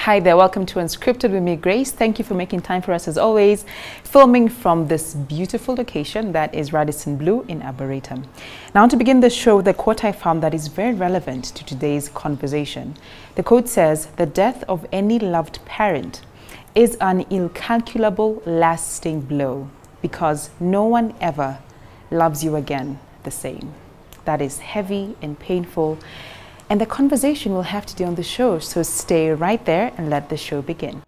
Hi there, welcome to Unscripted with me, Grace. Thank you for making time for us as always. Filming from this beautiful location that is Radisson Blu in Arboretum. Now to begin the show, the quote I found that is very relevant to today's conversation. The quote says, "The death of any loved parent is an incalculable, lasting blow because no one ever loves you again the same." That is heavy and painful. And the conversation we'll have today on the show, so stay right there and let the show begin.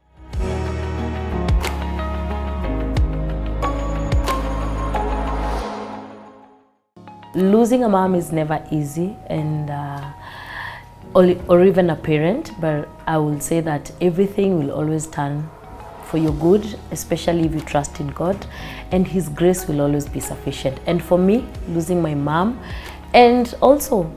Losing a mom is never easy, and or even a parent, but I will say that everything will always turn for your good, especially if you trust in God, and His grace will always be sufficient. And for me, losing my mom, and also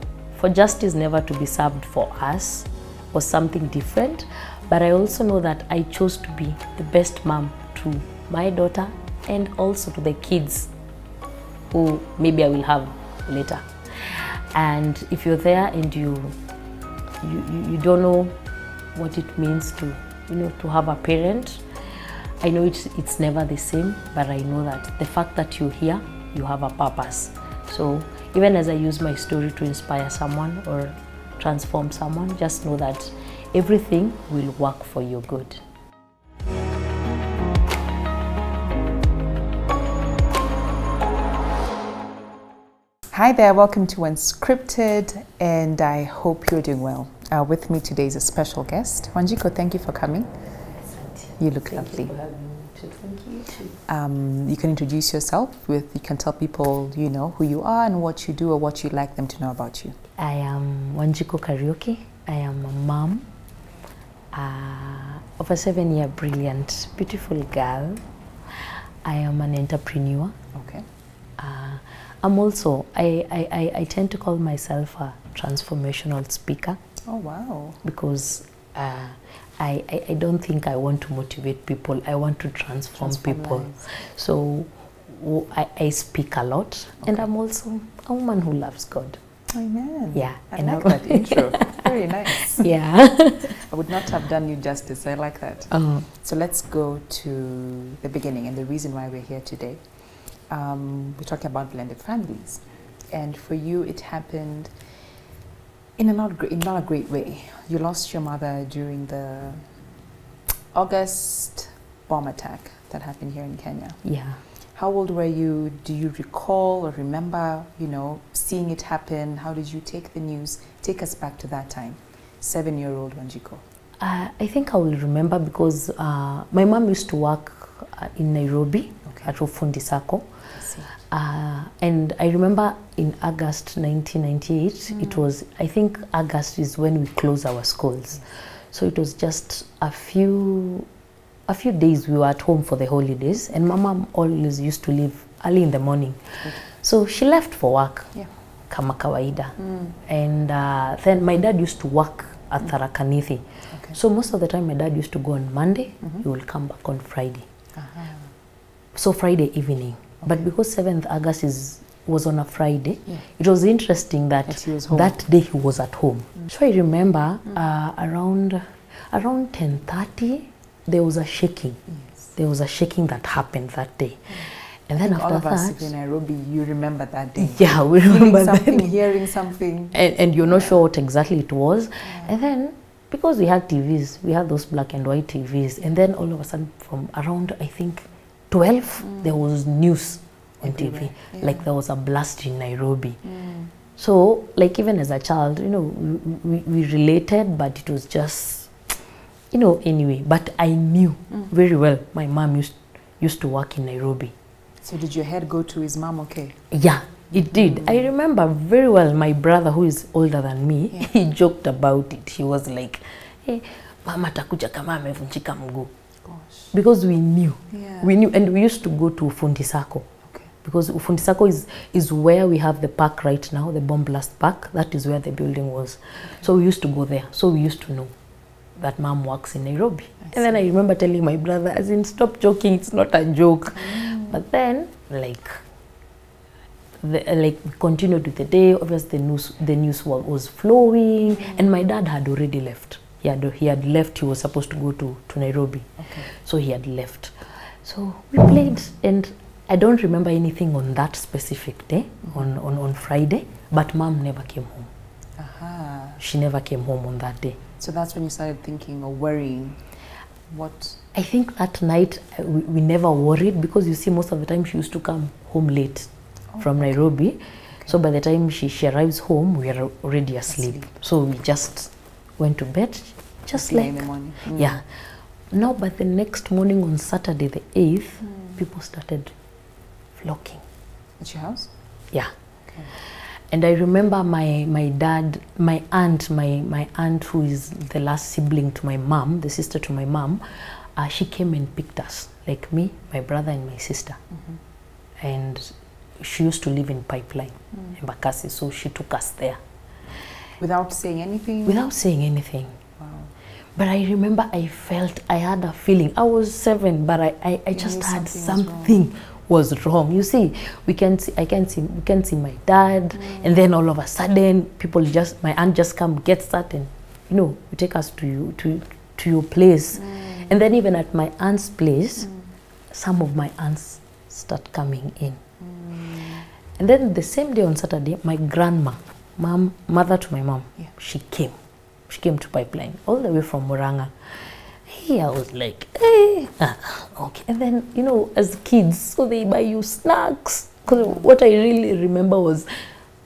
for justice never to be served for us was something different, but I also know that I chose to be the best mom to my daughter and also to the kids who maybe I will have later. And if you're there and you don't know what it means to to have a parent, I know it's never the same, but I know that the fact that you're here, you have a purpose. So even as I use my story to inspire someone or transform someone, just know that everything will work for your good. Hi there, welcome to Unscripted, and I hope you're doing well. With me today is a special guest. Wanjiko, thank you for coming. You look lovely. Thank you. You can introduce yourself you can tell people, who you are and what you do or what you'd like them to know about you. I am Wanjiko Karaoke. I am a mom of a 7-year brilliant, beautiful girl. I am an entrepreneur. Okay. I'm also, I tend to call myself a transformational speaker. Oh, wow. Because I don't think I want to motivate people. I want to transform people. Lives. So I speak a lot, okay. And I'm also a woman who loves God. Amen. Yeah. I like that intro. Very nice. Yeah. I would not have done you justice. I like that. So let's go to the beginning and the reason why we're here today. We're talking about blended families. And for you, it happened in not a great way. You lost your mother during the August bomb attack that happened here in Kenya. Yeah. How old were you? Do you recall or remember, seeing it happen? How did you take the news? Take us back to that time. 7-year-old Wanjiko. I think I will remember because my mom used to work in Nairobi, okay, at Fundi Sacco. And I remember in August 1998, it was, I think August is when we closed our schools. Yes. So it was just a few days we were at home for the holidays, and my mom always used to leave early in the morning. Okay. So she left for work, yeah, kama kawaida. And then my dad used to work at Tharaka Nithi. Okay. So most of the time my dad used to go on Monday, he will come back on Friday. So Friday evening. Okay. But because 7th August was on a Friday, yeah, it was interesting that that day he was at home. So I remember around 10:30, there was a shaking. Yes. There was a shaking that happened that day. And then after all of that, us in Nairobi, you remember that day. Yeah, we remember something, that. Hearing something. And you're not sure what exactly it was. Yeah. And then, because we had TVs, we had those black and white TVs, and then all of a sudden from around, I think, 12, there was news on TV. Yeah. Like there was a blast in Nairobi. So, like even as a child, we related, but it was just, anyway. But I knew very well my mom used to work in Nairobi. So did your head go to his mom, okay? Yeah, it did. I remember very well my brother, who is older than me, yeah, he joked about it. He was like, "Hey, mama takuja kama amevunjika mguu." Because we knew, and we used to go to Fundi Sacco. Okay. Because Fundi Sacco is where we have the park right now, the bomb blast park. That is where the building was. Okay. So we used to go there. So we used to know that mom works in Nairobi. And then I remember telling my brother, as in, stop joking, it's not a joke. But then, like we continued with the day. Obviously, the news was flowing, and my dad had already left. He had left. He was supposed to go to Nairobi. Okay. So he had left. So we played, and I don't remember anything on that specific day, on Friday, but mom never came home. She never came home on that day. So that's when you started thinking or worrying. What? I think that night we never worried, because you see, most of the time she used to come home late from Nairobi. Okay. So by the time she arrives home, we are already asleep. So we just went to bed, just like, in the morning. Yeah. No, but the next morning on Saturday the 8th, people started flocking. At your house? Yeah. Okay. And I remember my dad, my aunt who is the last sibling to my mom, the sister to my mom, she came and picked us, like me, my brother and my sister. And she used to live in Pipeline, in Bakassi, so she took us there. Without saying anything? Without saying anything. Wow. But I remember I had a feeling. I was 7, but I just had something was wrong. You see, we can see my dad, and then all of a sudden, my aunt just come, gets that, and we take us to your place. And then even at my aunt's place, some of my aunts start coming in. And then the same day on Saturday, my grandma, mother to my mom, she came to Pipeline all the way from Muranga. I was like, hey, okay. And then, as kids, so they buy you snacks. Because what I really remember was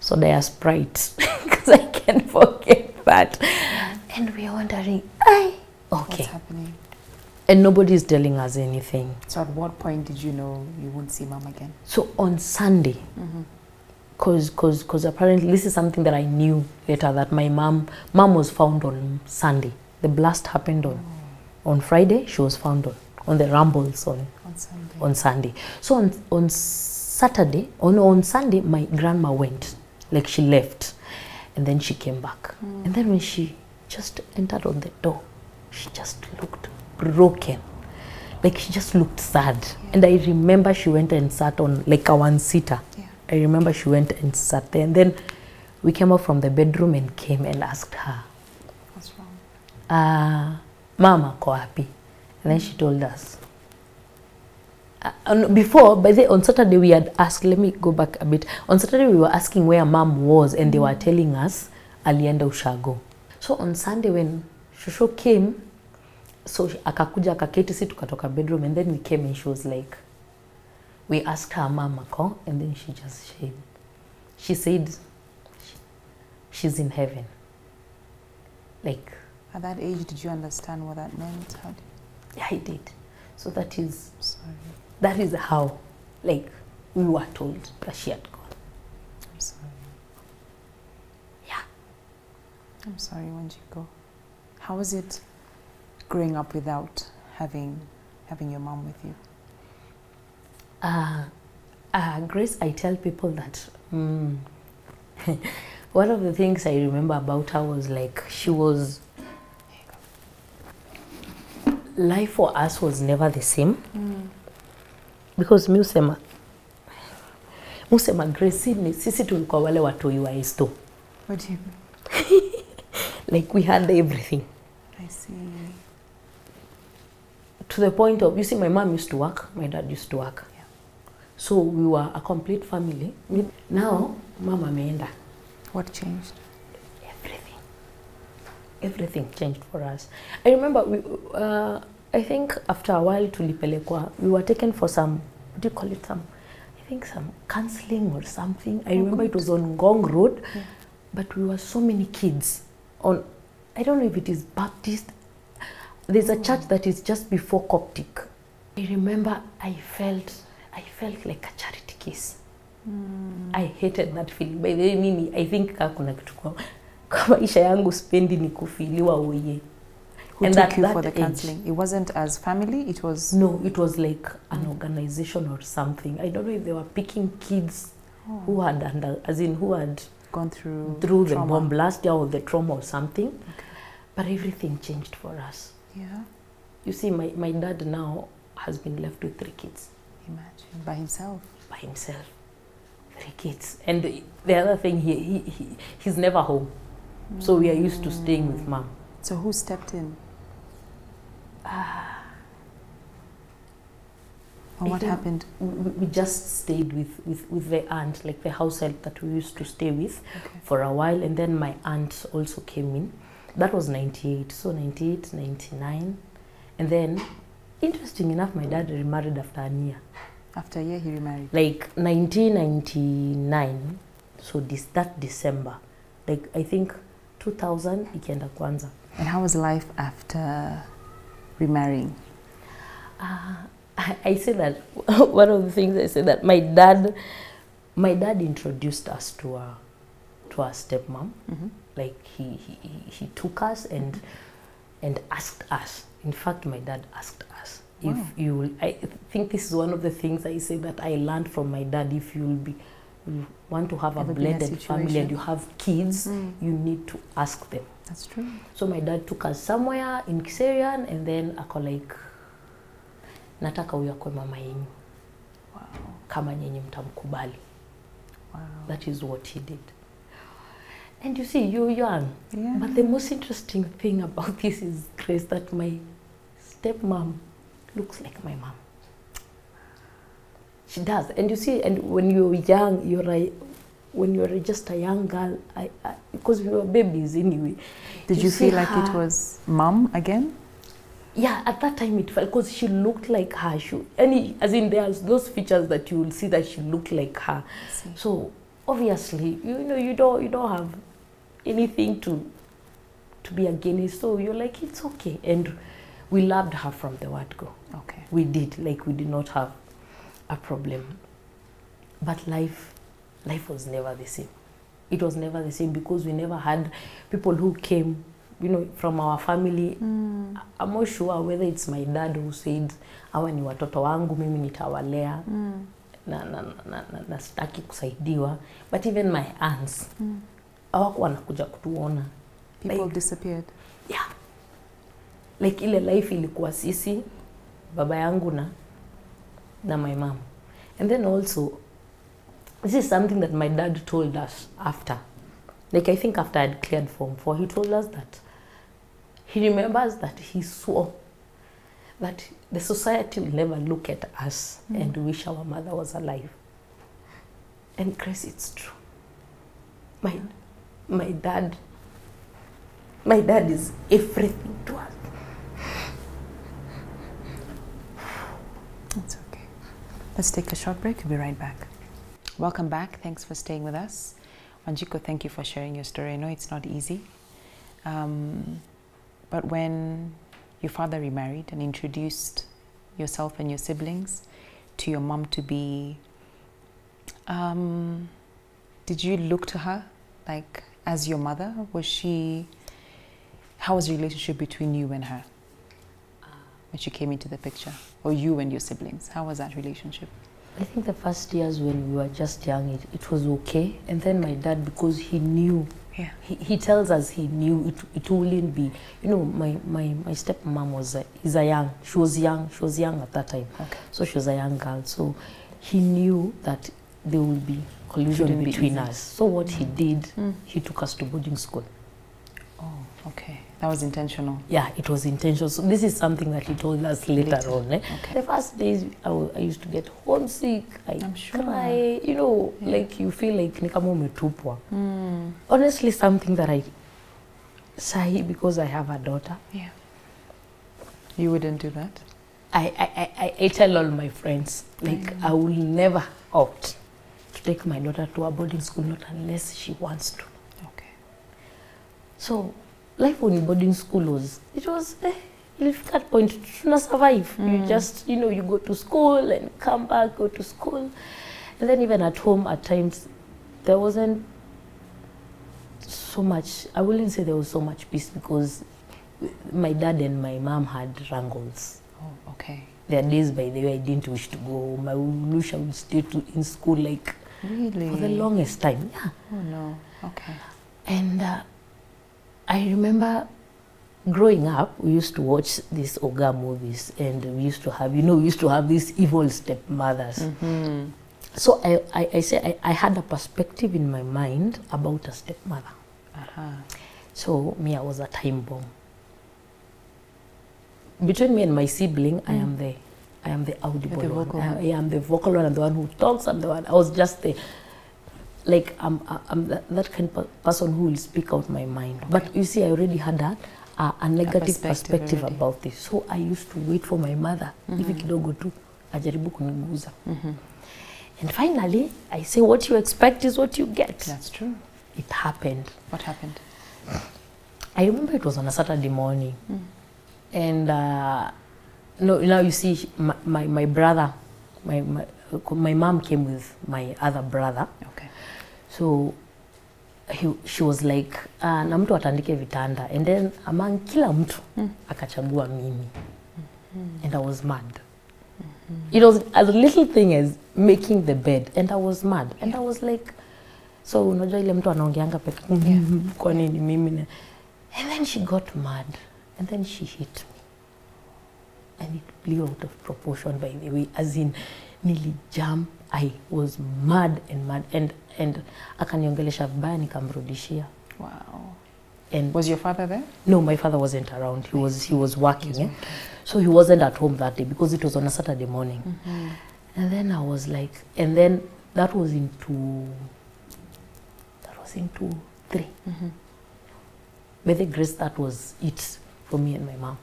soda Sprite, because I can't forget that. And we are wondering, okay. What's happening? And nobody's telling us anything. So at what point did you know you wouldn't see mom again? So on Sunday, because apparently this is something that I knew later, that my mom was found on Sunday. The blast happened on Friday. She was found on the rambles on Sunday. So on Saturday, on Sunday, my grandma went, like she left, and then she came back. And then when she just entered on the door, she just looked broken. Like she just looked sad. And I remember she went and sat on like a one-seater. I remember she went and sat there, and then we came out from the bedroom and came and asked her, what's wrong? Mama ko wapi? And then she told us. Before, on Saturday we had asked, let me go back a bit. On Saturday we were asking where mom was, and they were telling us alienda ushago. So on Sunday when Shosho came, so akakuja akaketi, si tukatoka bedroom, and then we came and she was like, we asked her mama ko, and then she just she said she's in heaven. Like, at that age, did you understand what that meant? How did yeah, I did. So that is how, like, we were told that she had gone. I'm sorry. Yeah. I'm sorry, when did you go? How was it growing up without having your mom with you? Grace, I tell people that one of the things I remember about her was like, life for us was never the same. Because musema Grace, sisi tulikuwa wale watoi wa esto. What do you mean? Like we had everything. I see. To the point of, you see, my mom used to work, my dad used to work. Yeah. So we were a complete family. Now, mama ameenda. What changed? Everything. Everything changed for us. I remember, I think after a while, tulipelekwa, we were taken for some, what do you call it, some counseling or something. I remember it was on Ngong Road, but we were so many kids. I don't know if it is Baptist. There's a church that is just before Coptic. I remember I felt like a charity case. I hated that feeling. By the way, I think kuna kitu kwa maisha yangu spendi ni kufiliwa oye. Who took you for the counseling? It wasn't as family, it was... No, it was like an organization or something. I don't know if they were picking kids who had gone through the bomb blast or the trauma or something. Okay. But everything changed for us. Yeah. You see, my dad now has been left with 3 kids. Imagine, by himself. By himself. 3 kids. And the other thing, he's never home. So we are used to staying with mom. So who stepped in? Or what happened? We just stayed with the aunt, like the house help that we used to stay with for a while. And then my aunt also came in. That was 98, so 98, 99. And then, interesting enough, my dad remarried after a year. After a year, he remarried? Like 1999, so that December. Like, I think 2000, ikienda kwanza. And how was life after remarrying? I say that, one of the things I say that my dad introduced us to our stepmom. Like he took us and asked us. In fact, my dad asked us if you will. I think this is one of the things I say that I learned from my dad. If you want to have a blended family and you have kids, you need to ask them. That's true. So my dad took us somewhere in Kiserian, and then ako like, nataka huyu akwe mama yenyu. Wow. Kama nyenye mtamkubali. Wow. That is what he did. And you see, you're young. Yeah. But the most interesting thing about this is, Grace, that my stepmom looks like my mom. She does. And you see, and when you're young, when you're just a young girl, because we were babies anyway. Did you feel like it was mom again? Yeah, at that time it felt, because she looked like her. As in, there's those features that you will see that she looked like her. So obviously, you don't have anything to be against. So you're like, it's okay. And we loved her from the word go. Okay. We did. Like, we did not have a problem. But life was never the same. It was never the same, because we never had people who came, from our family. I'm not sure whether it's my dad who said, hawa ni watoto wangu, mimi nitawalea. Na sitaki kusaidiwa. But even my aunts, hawakuwa wanakuja kutuona. People disappeared. Yeah. Like, ile life ilikuwa sisi, baba yangu na my mom. And then also, this is something that my dad told us after. Like, I think after I'd cleared Form 4, he told us that he remembers that he swore that the society will never look at us and wish our mother was alive. And Grace, it's true. My dad is everything to us. That's okay. Let's take a short break. We'll be right back. Welcome back. Thanks for staying with us. Wanjiko, thank you for sharing your story. I know it's not easy. But when your father remarried and introduced yourself and your siblings to your mom to be, did you look to her like as your mother? How was the relationship between you and her when she came into the picture? Or you and your siblings? How was that relationship? I think the first years when we were just young, it was okay. And then my dad, because he knew, he tells us he knew it wouldn't be, my stepmom she was young at that time. Okay. So she was a young girl. So he knew that there will be collision between us. So what he did, he took us to boarding school. Oh, okay. That was intentional. Yeah, it was intentional. So this is something that he told us later on. Okay. The first days, I used to get homesick. I'm sure. Cry, like you feel like ni kama umetupwa. Honestly, something that I say because I have a daughter. Yeah. You wouldn't do that? I tell all my friends, like, I will never opt to take my daughter to a boarding school, not unless she wants to. Okay. So life on boarding school was at point to survive. You just, you go to school and come back, go to school. And then even at home at times, there wasn't so much, I wouldn't say there was so much peace, because my dad and my mom had wrangles. Oh, okay. There are days, by the way, I didn't wish to go home. I wish I would stay in school, like, really? For the longest time. Yeah. Oh, no. Okay. And I remember growing up, we used to watch these Oga movies, and we used to have these evil stepmothers. So I say I had a perspective in my mind about a stepmother. So me, I was a time bomb. between me and my sibling, I am the audible the vocal one. I am the vocal one. I'm the one who talks. I'm the one. I was just the, like, I'm that kind of person who will speak out my mind. Okay. But you see, I already had a negative perspective about this. So I used to wait for my mother, hivi kidogo tu, ajaribu kuniguza. And finally, I say, what you expect is what you get. That's true. It happened. What happened? I remember it was on a Saturday morning. And no, now you see, my brother, my mom came with my other brother. Okay. So she was like, na mtu atandike vitanda. And then among kila mtu, akachagua mimi. And I was mad. It was as little thing as making the bed. And I was mad. And I was like, so unajua ile mtu anaongeanga peke kwa nini mimi? And then she got mad. And then she hit me. And it blew out of proportion, by the way, as in nearly jump. I was mad. And akaniongelesha vibaya nikamrudishia. Wow. And was your father there? No, my father wasn't around. He was working. So he wasn't at home that day because it was on a Saturday morning. And then I was like, and then that was into 3. By the grace, that was it for me and my mom.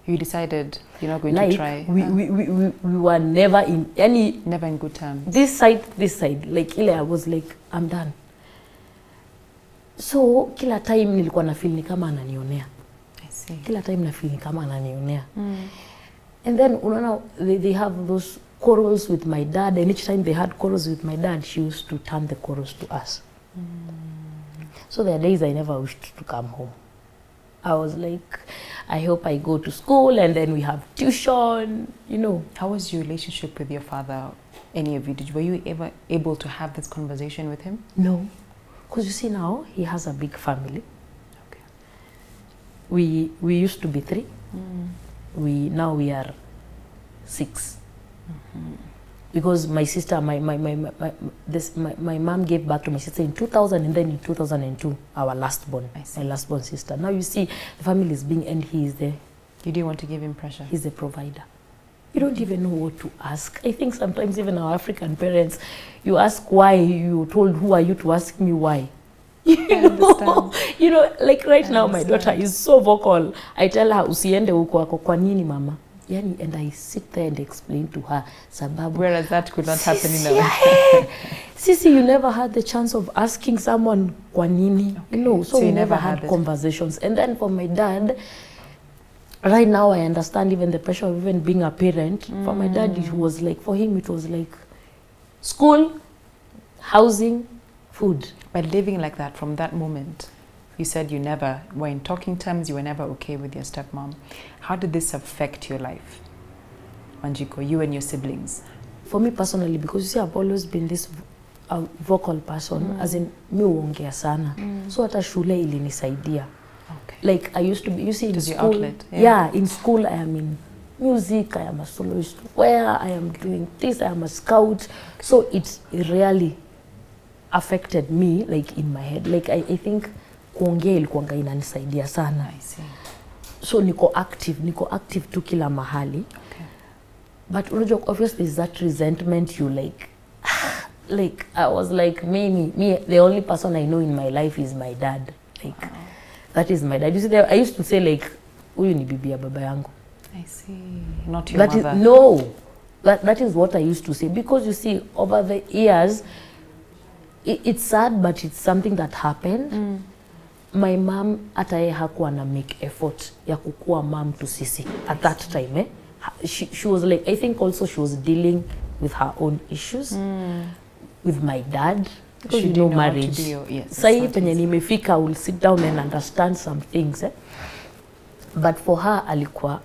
You decided you're not going like, to try? We were never in any... Never in good terms. This side. Like, I was like, I'm done. So, kila time nilikuwa na feel ni kama ananionea. I see. Kila time na feel ni kama ananionea. And then, unaona, they have those quarrels with my dad. And each time they had quarrels with my dad, she used to turn the quarrels to us. So there are days I never wished to come home. I was like, I hope I go to school and then we have tuition, you know. How was your relationship with your father? Any of you? Were you ever able to have this conversation with him? No. Because you see now, he has a big family. Okay. We used to be 3. Now we are 6. Because my sister, my mom gave birth to my sister in 2000, and then in 2002, our last born, my last born sister. Now you see, the family is being, and he is there. You didn't want to give him pressure? He's the provider. You don't even know what to ask. I think sometimes even our African parents, you ask why, you told, who are you to ask me why? You know, like right now, my daughter is so vocal. I tell her, usiende huko wako kwa nini mama? Yani, and I sit there and explain to her, sababu. Whereas that could not happen in a way. Sisi, you never had the chance of asking someone kwa nini, you know, so we never had conversations. And then for my dad, right now I understand even the pressure of even being a parent. For my dad, it was like, for him, it was like school, housing, food. But living like that from that moment, you said you never were in talking terms, you were never okay with your stepmom. How did this affect your life, Wanjiku, you and your siblings? For me personally, because you see, I've always been this vocal person, as in, mi uongea sana. So hata shule ilinisaidia. Okay. Like, I used to be, you see, in school, outlet, yeah, in school, I am in music, I am a soloist, where I am doing this, I am a scout. Okay. So it really affected me, like, in my head. Like, I think, kuongea ilikuwanga inanisaidia sana. I see. So niko active tu kila mahali. Okay. But obviously there's that resentment, you like I was like, me, the only person I know in my life is my dad. Like, that is my dad. You see, I used to say like, huyu ni bibi ya baba yangu. I see. Not your mother. No. That is what I used to say. Because you see, over the years, it's sad, but it's something that happened. My mom hata yeye hakuwa na make effort ya kukua mom to sisi at that time. She was like, I think also she was dealing with her own issues with my dad, because you know marriage. Sai penye nimefika, will sit down and understand some things. But for her alikuwa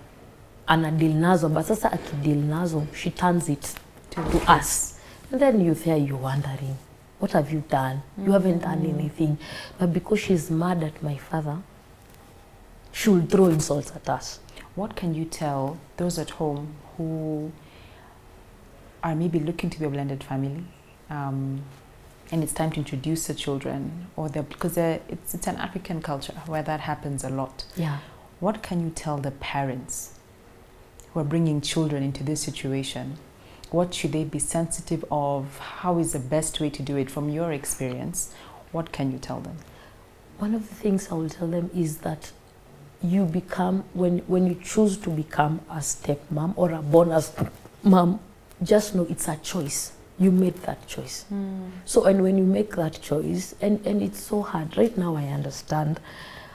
ana deal nazo, but sasa akideal nazo, she turns it to us. And then you're there, you're wondering, what have you done? You haven't done anything. But because she's mad at my father, she will throw insults at us. What can you tell those at home who are maybe looking to be a blended family, and it's time to introduce the children, or because it's an African culture where that happens a lot. Yeah. What can you tell the parents who are bringing children into this situation, what should they be sensitive of? How is the best way to do it from your experience? What can you tell them? One of the things I will tell them is that you become, when you choose to become a stepmom or a bonus mom, just know it's a choice. You made that choice. So, and when you make that choice, and it's so hard. Right now I understand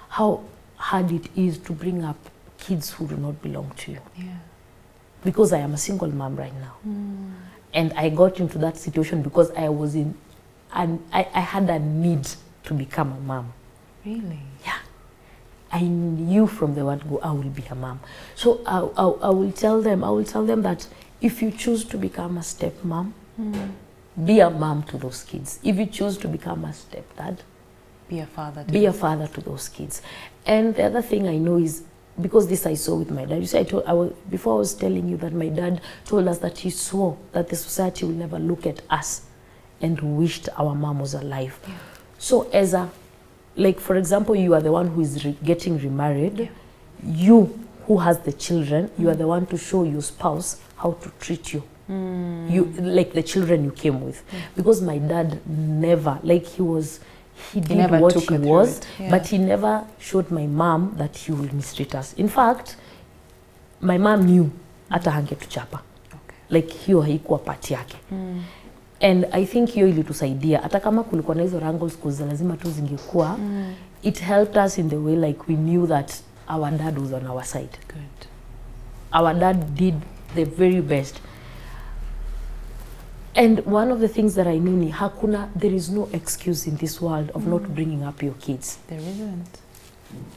how hard it is to bring up kids who do not belong to you. Yeah. Because I am a single mom right now. And I got into that situation because I was in, and I had a need to become a mom. Really? Yeah. I knew from the word go, I will be a mom. So I will tell them that if you choose to become a stepmom, be a mom to those kids. If you choose to become a stepdad, be a father. Be a father to those kids. And the other thing I know is, because this I saw with my dad. You see, before I was telling you that my dad told us that he swore that the society will never look at us and wished our mom was alive. Yeah. So as a, like for example, you are the one who is getting remarried. Yeah. You who has the children, you are the one to show your spouse how to treat you. You, like the children you came with. Because my dad never, like he did what he was, but he never showed my mom that he will mistreat us. In fact, my mom knew hata hangetuchapa. Like hiyo haikuwa part yake. And I think hiyo ilitusaidia. Hata kama kulikuwa na hizo wrangles kuza lazima tu zingekuwa, it helped us in the way like we knew that our dad was on our side. Good. Our dad did the very best. And one of the things that I knew ni there is no excuse in this world of not bringing up your kids. There isn't.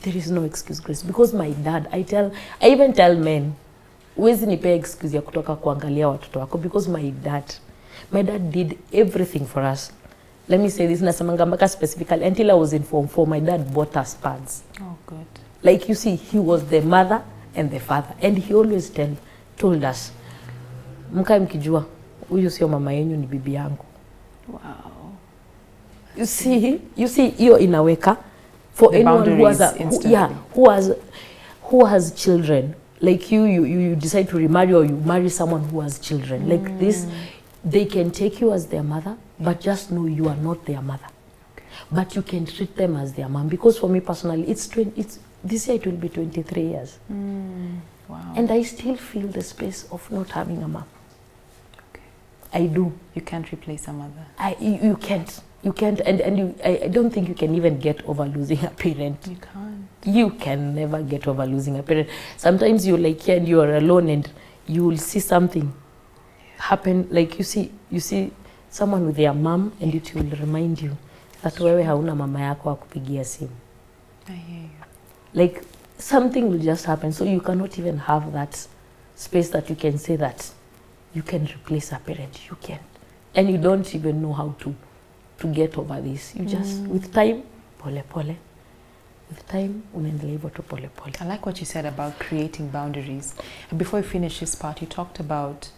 There is no excuse, Grace. Because my dad, I even tell men, huwezi nipe excuse ya kutoka kuangalia watoto wako, because my dad did everything for us. Let me say this, nasamanga mpaka specifically, until I was in Form 4, my dad bought us pads. Oh, good. Like you see, he was the mother and the father. And he always told us, mkae mkijua, huyu sio mama yenu, ni bibi yangu. Wow. You see, hiyo inaweka for the anyone who has children. Like you decide to remarry, or you marry someone who has children. Like this, they can take you as their mother, but just know you are not their mother. Okay. But you can treat them as their mom. Because for me personally, this year it will be 23 years. Wow. And I still feel the space of not having a mom. I do. You can't replace a mother. You can't. You can't. And I don't think you can even get over losing a parent. You can't. You can never get over losing a parent. Sometimes you're like here and you are alone and you will see something happen. Like you see someone with their mom, and it will remind you that wewe hauna mama yako akupigia simu. I hear you. Like something will just happen. So you cannot even have that space that you can say that you can replace a parent. You can't. And you don't even know how to get over this. You just, with time, pole pole. With time, unaendelea hivyo tu pole pole. I like what you said about creating boundaries. And before we finish this part, you talked about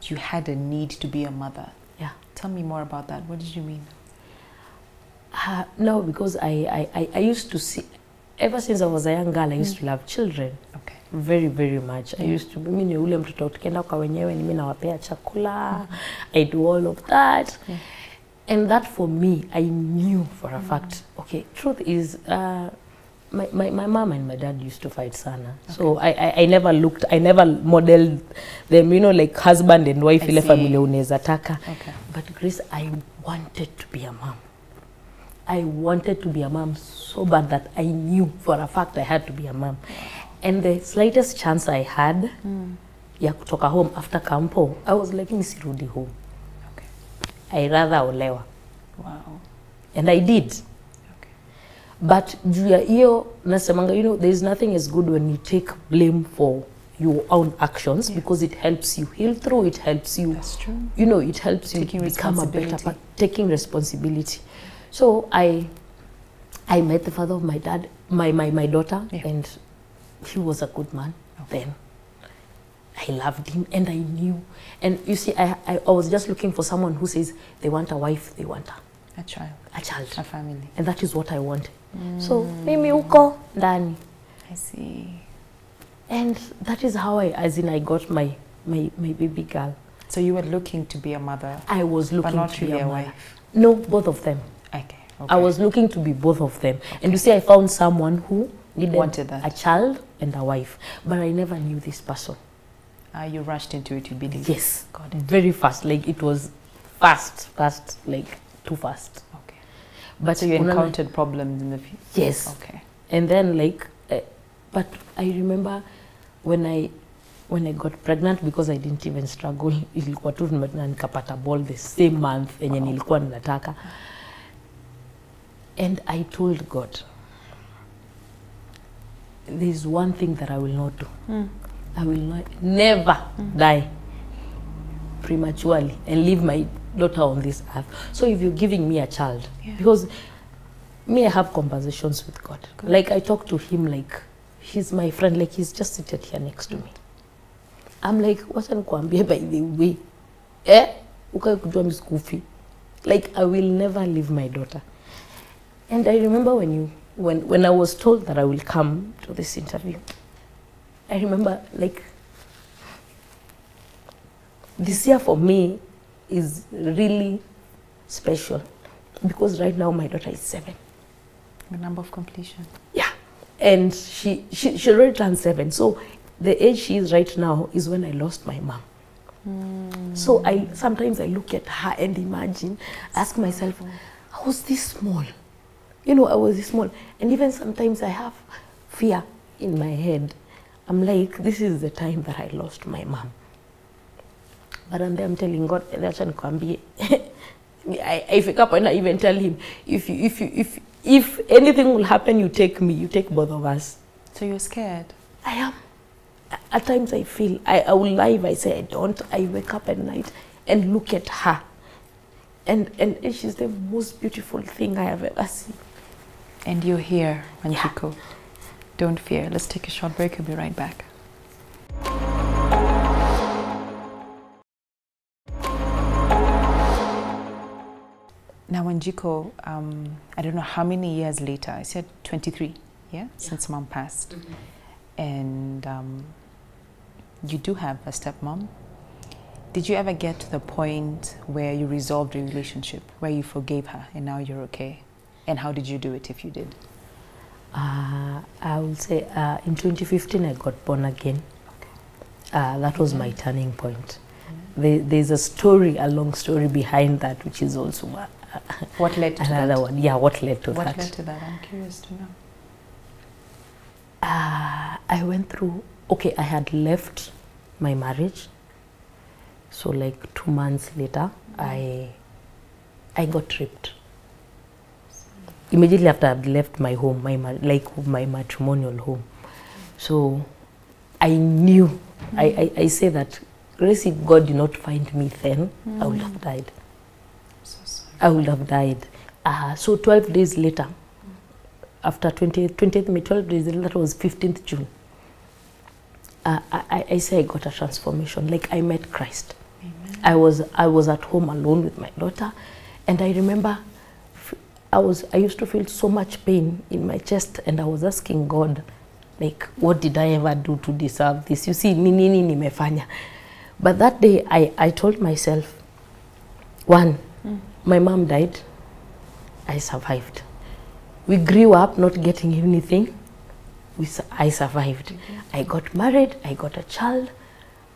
you had a need to be a mother. Yeah. Tell me more about that. What did you mean? No, because I used to see, ever since I was a young girl, I used to love children. Okay. Very, very much. I used to, mimi ni ule mtoto tukienda kwa wenyewe, mimi nawapea chakula. I do all of that. And that for me, I knew for a fact. Okay, truth is, my mom and my dad used to fight sana. Okay. So I never modeled them, you know, like husband and wife, ile familia unaweza taka. Okay. But Grace, I wanted to be a mom. I wanted to be a mom so bad that I knew for a fact I had to be a mom. And the slightest chance I had ya kutoka home after campo, I was like, mimi sirudi home. Okay. I rather olewa. Wow. And I did. Okay. But juu ya hiyo nasemanga, you know, there is nothing as good when you take blame for your own actions, because it helps you heal through, it helps you. That's true. You know, it helps you become a better person, taking responsibility. So I met the father of my dad, my daughter, and he was a good man then. I loved him and I knew. And you see, I was just looking for someone who says they want a wife, they want a child. A child. A family. And that is what I wanted. So, mimi uko ndani. I see. And that is how I got my baby girl. So you were looking to be a mother? I was looking but not to be a wife? No, both of them. Okay. I was looking to be both of them. Okay. And you see, I found someone who wanted that. A child and a wife. But I never knew this person. You rushed into it, you believe? Yes. Got it. Very fast. Like, it was fast, like, too fast. Okay. But so you encountered problems in the future? Yes. Okay. And then, like, but I remember when I got pregnant, because I didn't even struggle, ilikuwa tu nikapata ball the same month yenye nilikuwa ninataka. And I told God, there's one thing that I will not do. I will never die prematurely and leave my daughter on this earth. So if you're giving me a child, because me, I have conversations with God. Like, I talk to him like he's my friend, like he's just seated here next to me. I'm like, what am I by the way? Like, I will never leave my daughter. And I remember when I was told that I will come to this interview, I remember, like, this year for me is really special because right now my daughter is 7. The number of completion. Yeah. And she already turned 7. So the age she is right now is when I lost my mom. So sometimes I look at her and imagine, ask myself, I was this small. You know, I was this small. And even sometimes I have fear in my head. I'm like, this is the time that I lost my mom. But I'm telling God, I wake up and I even tell him, if anything will happen, you take me, you take both of us. So you're scared? I am. At times I feel, I will lie if I say I don't. I wake up at night and look at her. And she's the most beautiful thing I have ever seen. And you're here, Wanjiku. Yeah. Don't fear. Let's take a short break. We'll be right back. Now, Wanjiku, I don't know how many years later, I said 23, yeah? Since mom passed. And you do have a stepmom. Did you ever get to the point where you resolved the relationship, where you forgave her and now you're okay? And how did you do it if you did? I would say in 2015 I got born again. Okay. That was my turning point. There's a story, a long story behind that, which is also what led to another that? one. Yeah, what led to that? What led to that? I'm curious to know. I went through, okay, I had left my marriage. So like 2 months later, I got raped. Immediately after I'd left my home, my matrimonial home. So I knew, I say that, Grace, if God did not find me then, I would have died. So sorry. I would have died. So 12 days later, after 20th May, 12 days later, that was 15th June. I say I got a transformation, like I met Christ. Amen. I was at home alone with my daughter, and I remember I used to feel so much pain in my chest, and I was asking God, like, what did I ever do to deserve this? You see, nini nimefanya. But that day, I told myself, one, my mom died, I survived. We grew up not getting anything, I survived. I got married, I got a child,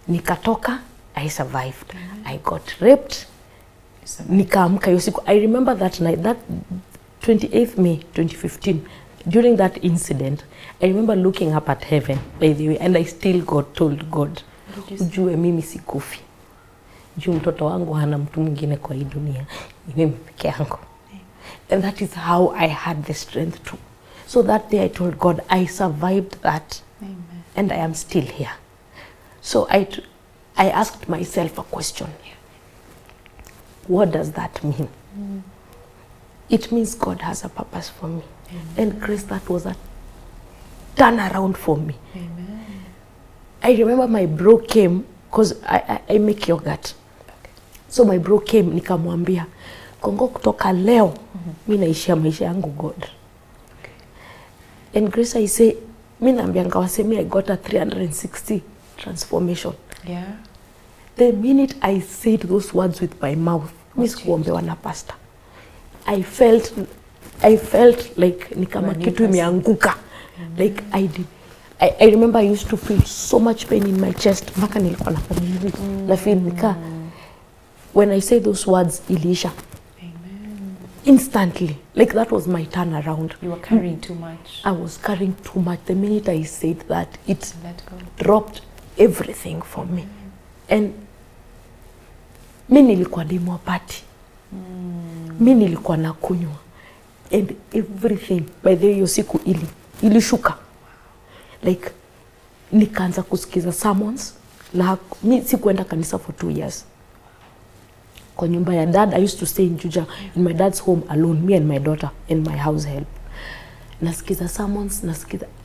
nikatoka, I survived. I got raped, nikaamka yosiku. I remember that night, that 28th May 2015, during that incident, I remember looking up at heaven, by the way, and I still told God, ujue mimi sikufi. Juu mtoto wangu hana mtu mwingine kwa hii dunia, ni mimi peke yangu. And that is how I had the strength to. So that day I told God, I survived that. Amen. And I am still here. So I asked myself a question. What does that mean? It means God has a purpose for me. Amen. And Grace, that was a turnaround for me. Amen. I remember my bro came, because I make yogurt. Okay. So my bro came, nikamwambia, Kongo kutoka leo, mimi naishia maisha yangu God. Okay. And Grace, I say, mi naambianga wasemi I got a 360 transformation. Yeah. The minute I said those words with my mouth, mi sikuombewa na pastor. I felt like ni kama kitu imeanguka. Like I remember I used to feel so much pain in my chest. Mpaka nilikuwa nafanya hivi. Na feel nika. When I say those words, ilisha. Amen. Instantly. Like that was my turnaround. You were carrying too much. I was carrying too much. The minute I said that, it Let go. dropped everything for me. And mi nilikuwa dimwa party. Mi nilikuwa nakunywa. And everything, by the way, hiyo siku ilishuka. Like, nikaanza kusikiza sermons. Mi sikuenda kanisa for 2 years. Kwa nyumba ya dad, I used to stay in Juja, in my dad's home alone, me and my daughter and my house help. Nasikiza sermons,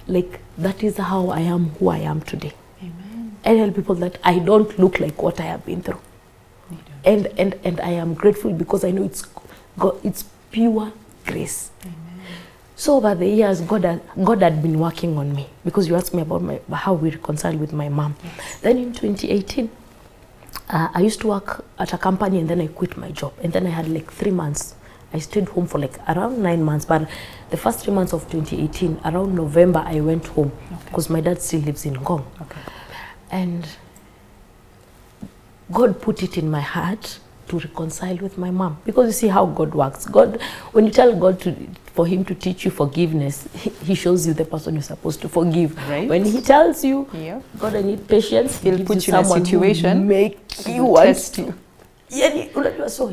like, that is how I am who I am today. Amen. I tell people that I don't look like what I have been through. And I am grateful because I know it's pure grace. Amen. So over the years, God had been working on me, because you asked me about how we reconciled with my mom. Yes. Then in 2018, I used to work at a company, and then I quit my job. And then I had like 3 months. I stayed home for like around 9 months. But the first 3 months of 2018, around November, I went home because my dad still lives in Ngong. Okay. And God put it in my heart to reconcile with my mom, because you see how God works. God, when you tell God for him to teach you forgiveness, he shows you the person you're supposed to forgive. Right. When he tells you, yep, God, I need patience, he'll put you in a situation, make you test you. Yani, unajua, so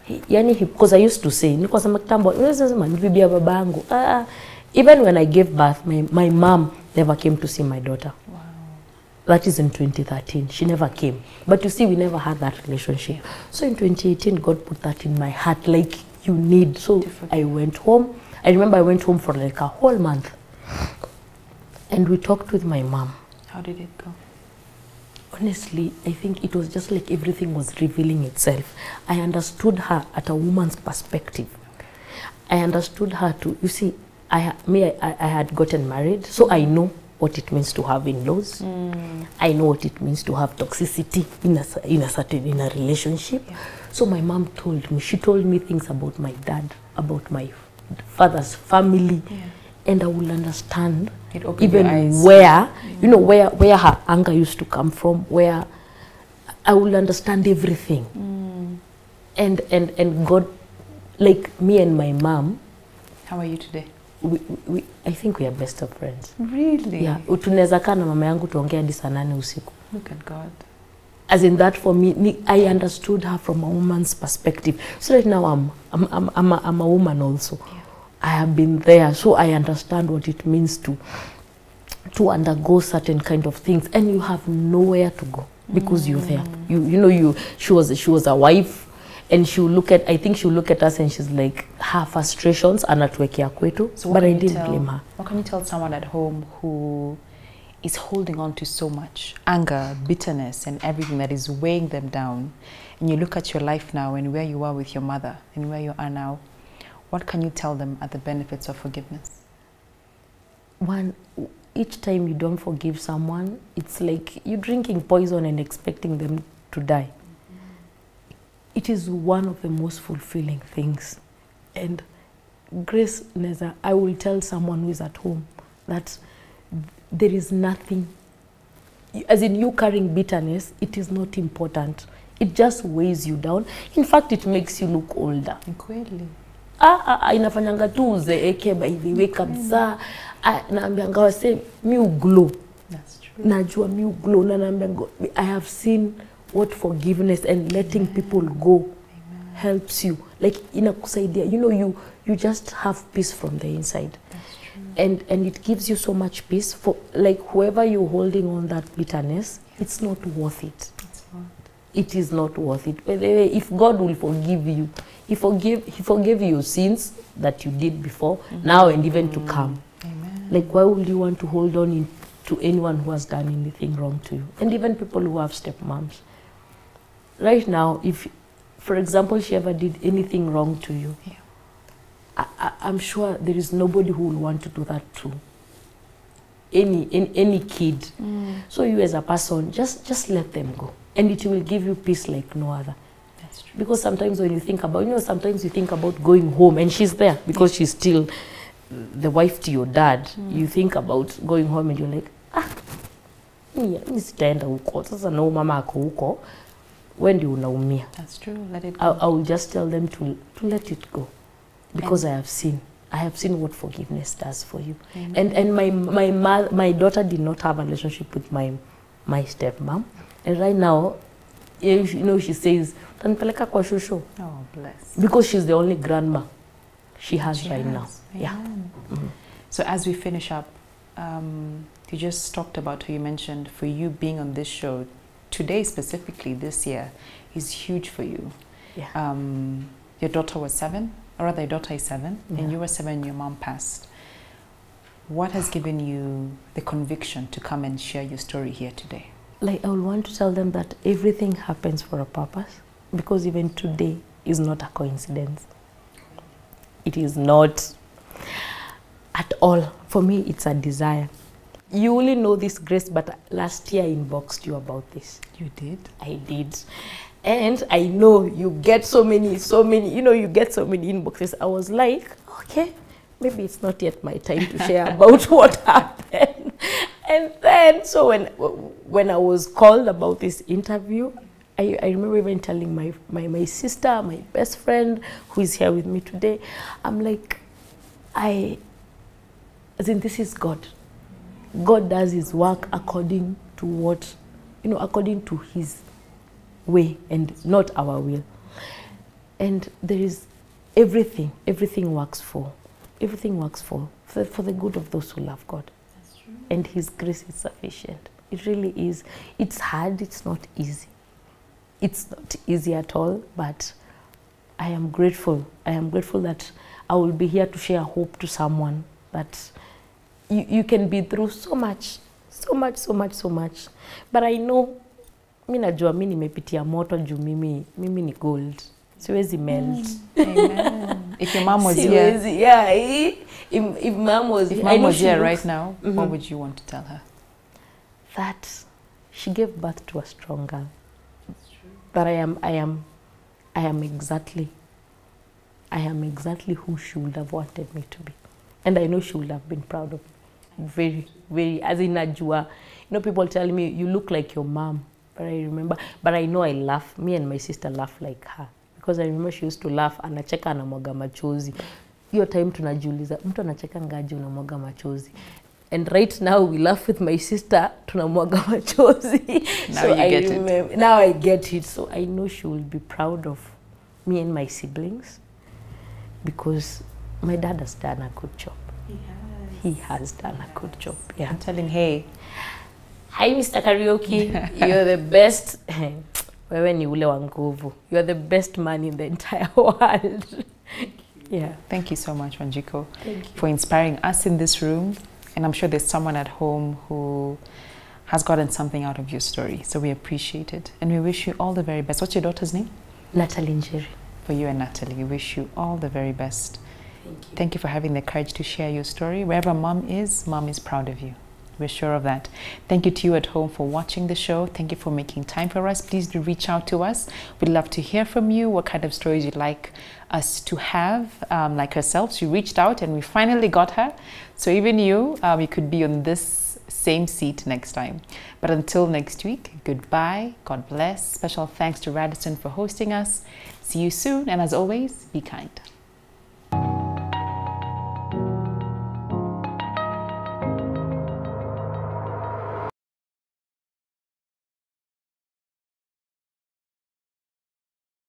because I used to say, niko sema kitambo, unasema ni bibi ya babangu. Even when I gave birth, my mom never came to see my daughter. Wow. That is in 2013. She never came. But you see, we never had that relationship. So in 2018, God put that in my heart, like, you need. So I went home. I remember I went home for like a whole month. And we talked with my mom. How did it go? Honestly, I think it was just like everything was revealing itself. I understood her at a woman's perspective. I understood her to, you see, I had gotten married, so I know what it means to have in-laws. I know what it means to have toxicity in a relationship. Yeah. So my mom told me, she told me things about my dad, about my father's family, and I will understand even where, you know, where her anger used to come from, where I will understand everything. And God, like me and my mom. How are you today? I think we are best of friends. Really? Yeah. Tunaweza kaa na mama yangu tuongea hadi saa 8 usiku. Look at God. As in that, for me, I understood her from a woman's perspective. So right now I'm a woman also. Yeah. I have been there, so I understand what it means to undergo certain kind of things, and you have nowhere to go because you're there. She was a wife. And she will look at, I think she will look at us and she's like, her frustrations anatuwekea kwetu, but I didn't blame her. What can you tell someone at home who is holding on to so much anger, bitterness, and everything that is weighing them down? And you look at your life now and where you are with your mother and where you are now, what can you tell them are the benefits of forgiveness? One, each time you don't forgive someone, it's like you're drinking poison and expecting them to die. It is one of the most fulfilling things. And Grace Neza, I will tell someone who is at home that there is nothing, as in you carrying bitterness, it is not important. It just weighs you down. In fact, it makes you look older. Kweli. Inafanyanga tu uzeeke by the way kabisa. Naambianga wase mi uglow. That's true. Najua mi uglow na naambianga I have seen what forgiveness and letting people go helps you. Like inakusaidia, you know, you just have peace from the inside. That's true. And it gives you so much peace. For like whoever you're holding on that bitterness, it's not worth it. It's not. It is not worth it. By the way, if God will forgive you, He forgave your sins that you did before, now and even to come. Amen. Like why would you want to hold on to anyone who has done anything wrong to you? And even people who have stepmoms. Right now, if, for example, she ever did anything wrong to you, I'm sure there is nobody who will want to do that too. any kid. So you as a person, just let them go, and it will give you peace like no other. That's true. Because sometimes when you think about, sometimes you think about going home and she's there because she's still the wife to your dad. You think about going home and you're like, mimi sitaenda huko. Sasa no mama ako huko. When do you unaumia? That's true. Let it go. I will just tell them to let it go, because I have seen what forgiveness does for you. And my daughter did not have a relationship with my stepmom, and right now, she says, "Tanipeleka kwa shushu." Oh, bless. Because she's the only grandma she has right now. Yeah. So as we finish up, you just talked about who you mentioned for you being on this show today, specifically this year, is huge for you. Yeah. Your daughter was 7, or rather your daughter is 7, and you were 7 and your mom passed. What has given you the conviction to come and share your story here today? Like, I would want to tell them that everything happens for a purpose, because even today is not a coincidence. It is not at all. For me, it's a desire. You only know this, Grace, but last year I inboxed you about this. You did? I did. And I know you get so many, you get so many inboxes. I was like, okay, maybe it's not yet my time to share about what happened. And then, so when I was called about this interview, I remember even telling my sister, my best friend, who is here with me today, I'm like, this is God. God does his work according to what, according to his way and not our will. And there is everything works for the good of those who love God. That's true. And his grace is sufficient. It really is. It's hard, it's not easy. It's not easy at all, but I am grateful. I am grateful that I will be here to share hope to someone, that you can be through so much. But I know, najua mimi nimepitia moto juu mimi ni gold. Siwezi melt. Amen. If your mom was here. Yeah, if mom was here right now, what would you want to tell her? That she gave birth to a strong girl. That's true. That I am exactly who she would have wanted me to be. And I know she would have been proud of me. Very, very, as in najua. People tell me, you look like your mom. But I know I laugh. Me and my sister laugh like her. Because I remember she used to laugh, anacheka anamwaga machozi. Hiyo time tunajiuliza, mtu anacheka ngaje unamwaga machozi. And right now we laugh with my sister, tunamwaga machozi. Now so you get it. Now I get it. So I know she will be proud of me and my siblings, because my dad has done a good job. He has done a good job. Yeah. I'm telling, hey. Hi, Mr. Karaoke. You're the best. Wewe ni ule wa nguvu. You're the best man in the entire world. Yeah. Thank you so much, Wanjiku, for inspiring us in this room. And I'm sure there's someone at home who has gotten something out of your story. So we appreciate it. And we wish you all the very best. What's your daughter's name? Natalie Njeri. For you and Natalie, we wish you all the very best. Thank you for having the courage to share your story. Wherever mom is proud of you. We're sure of that. Thank you to you at home for watching the show. Thank you for making time for us. Please do reach out to us. We'd love to hear from you, what kind of stories you'd like us to have, like herself. She reached out and we finally got her. So even you could be on this same seat next time. But until next week, goodbye, God bless. Special thanks to Radisson for hosting us. See you soon, and as always, be kind.